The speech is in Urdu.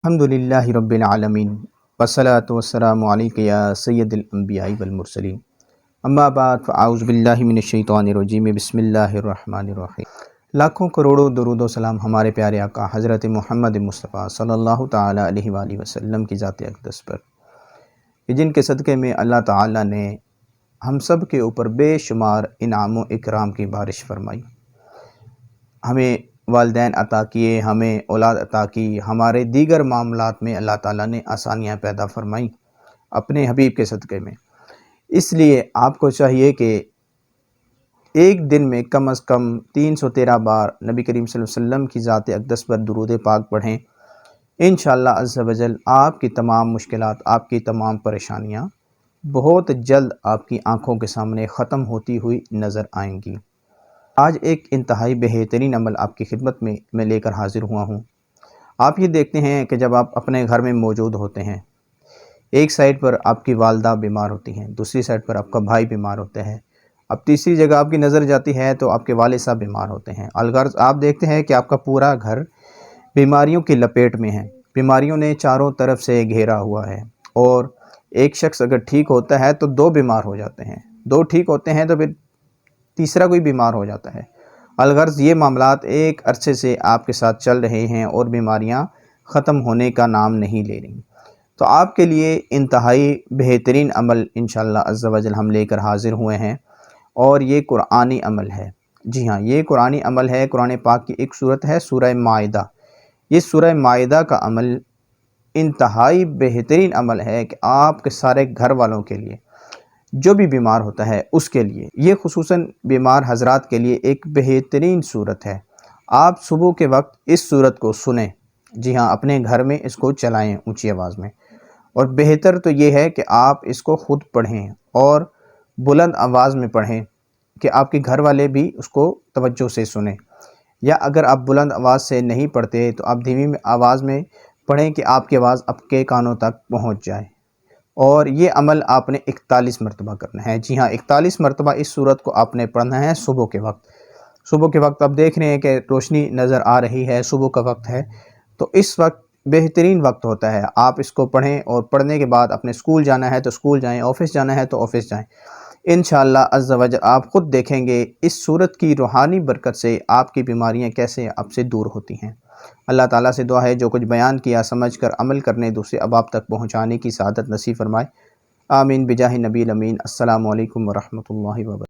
الحمدللہ رب العالمین والصلاة والسلام علیکہ یا سید الانبیاء والمرسلین اما بعد فاعوذ باللہ من الشیطان الرجیم بسم اللہ الرحمن الرحیم۔ لاکھوں کروڑوں درود و سلام ہمارے پیارے آقا حضرت محمد مصطفیٰ صلی اللہ تعالیٰ علیہ وآلہ وسلم کی ذات اقدس پر، کہ جن کے صدقے میں اللہ تعالیٰ نے ہم سب کے اوپر بے شمار انعام و اکرام کی بارش فرمائی، ہمیں والدین عطا کیے، ہمیں اولاد عطا کی، ہمارے دیگر معاملات میں اللہ تعالیٰ نے آسانیاں پیدا فرمائیں اپنے حبیب کے صدقے میں۔ اس لیے آپ کو چاہیے کہ ایک دن میں کم از کم 313 بار نبی کریم صلی اللہ علیہ وسلم کی ذات اقدس پر درود پاک پڑھیں۔ انشاءاللہ عز و جل آپ کی تمام مشکلات، آپ کی تمام پریشانیاں بہت جلد آپ کی آنکھوں کے سامنے ختم ہوتی ہوئی نظر آئیں گی۔ آج ایک انتہائی بہترین عمل آپ کی خدمت میں لے کر حاضر ہوا ہوں۔ آپ یہ دیکھتے ہیں کہ جب آپ اپنے گھر میں موجود ہوتے ہیں، ایک سائڈ پر آپ کی والدہ بیمار ہوتی ہیں، دوسری سائڈ پر آپ کا بھائی بیمار ہوتا ہے، اب تیسری جگہ آپ کی نظر جاتی ہے تو آپ کے والد صاحب بیمار ہوتے ہیں۔ الغرض آپ دیکھتے ہیں کہ آپ کا پورا گھر بیماریوں کی لپیٹ میں ہے، بیماریوں نے چاروں طرف سے گھیرا ہوا ہے، اور ایک شخص اگر ٹھیک ہوتا ہے تو دو بیمار ہو جاتے ہیں، دو ٹھیک ہوتے ہیں تو پھر تیسرا کوئی بیمار ہو جاتا ہے۔ الغرض یہ معاملات ایک عرصے سے آپ کے ساتھ چل رہے ہیں اور بیماریاں ختم ہونے کا نام نہیں لے رہی۔ تو آپ کے لیے انتہائی بہترین عمل انشاءاللہ عز و جل ہم لے کر حاضر ہوئے ہیں، اور یہ قرآنی عمل ہے۔ جی ہاں، یہ قرآنی عمل ہے۔ قرآن پاک کی ایک صورت ہے سورہ مائدہ۔ یہ سورہ مائدہ کا عمل انتہائی بہترین عمل ہے کہ آپ کے سارے گھر والوں کے لیے، جو بھی بیمار ہوتا ہے اس کے لیے، یہ خصوصاً بیمار حضرات کے لیے ایک بہترین صورت ہے۔ آپ صبح کے وقت اس صورت کو سنیں، جی ہاں، اپنے گھر میں اس کو چلائیں اونچی آواز میں، اور بہتر تو یہ ہے کہ آپ اس کو خود پڑھیں اور بلند آواز میں پڑھیں کہ آپ کے گھر والے بھی اس کو توجہ سے سنیں، یا اگر آپ بلند آواز سے نہیں پڑھتے تو آپ دھیمی آواز میں پڑھیں کہ آپ کی آواز آپ کے کانوں تک پہنچ جائے۔ اور یہ عمل آپ نے 41 مرتبہ کرنا ہے۔ جی ہاں، 41 مرتبہ اس صورت کو آپ نے پڑھنا ہے صبح کے وقت۔ صبح کے وقت آپ دیکھ رہے ہیں کہ روشنی نظر آ رہی ہے، صبح کا وقت ہے، تو اس وقت بہترین وقت ہوتا ہے۔ آپ اس کو پڑھیں، اور پڑھنے کے بعد اپنے اسکول جانا ہے تو اسکول جائیں، آفس جانا ہے تو آفس جائیں۔ انشاءاللہ عز و جل آپ خود دیکھیں گے اس صورت کی روحانی برکت سے آپ کی بیماریاں کیسے آپ سے دور ہوتی ہیں۔ اللہ تعالیٰ سے دعا ہے جو کچھ بیان کیا سمجھ کر عمل کرنے، دوسرے اباب تک پہنچانے کی سعادت نصیب فرمائے۔ آمین بجاہ نبی الامین۔ السلام علیکم ورحمۃ اللہ وبرکاتہ۔